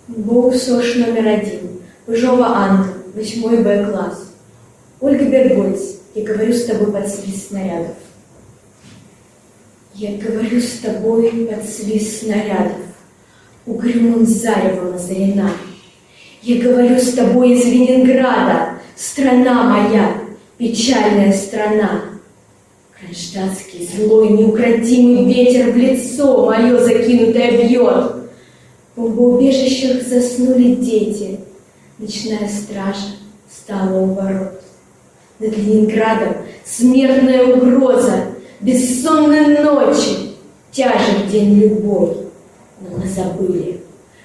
Бог СОЖ №1, Пыжова Анна, 8 Б класс. Ольга Бергольц, я говорю с тобой под свист снарядов. Я говорю с тобой под свист снарядов, угрюмым заревом озарена. Я говорю с тобой из Ленинграда, страна моя, печальная страна. Кронштадтский злой неукротимый ветер в лицо мое закинутое бьет. В бомбоубежищах заснули дети, ночная стража стала у ворот. Над Ленинградом смертная угроза, бессонной ночи, тяжек день любой. Но мы забыли,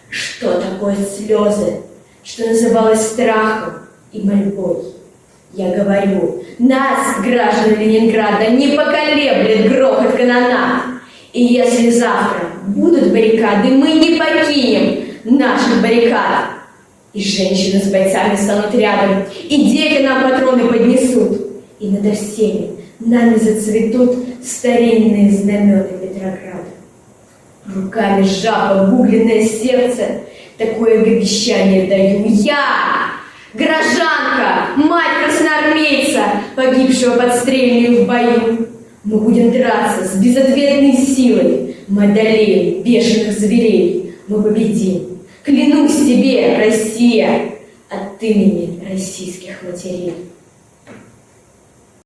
что такое слезы, что называлось страхом и мольбой. Я говорю, нас, граждан Ленинграда, не поколеблет грохот канонад. И если завтра будут баррикады, мы не покинем наших баррикад. И женщины с бойцами станут рядом, и дети нам патроны поднесут. И над всеми нами зацветут старинные знамены Петрограда. Руками сжав обугленное сердце, такое обещание даю. Я, горожанка, мать красноармейца, погибшего под стрельной в бою. Мы будем драться с безответной силой, мы одолеем бешеных зверей, мы победим. Клянусь тебе, Россия, от имени российских матерей.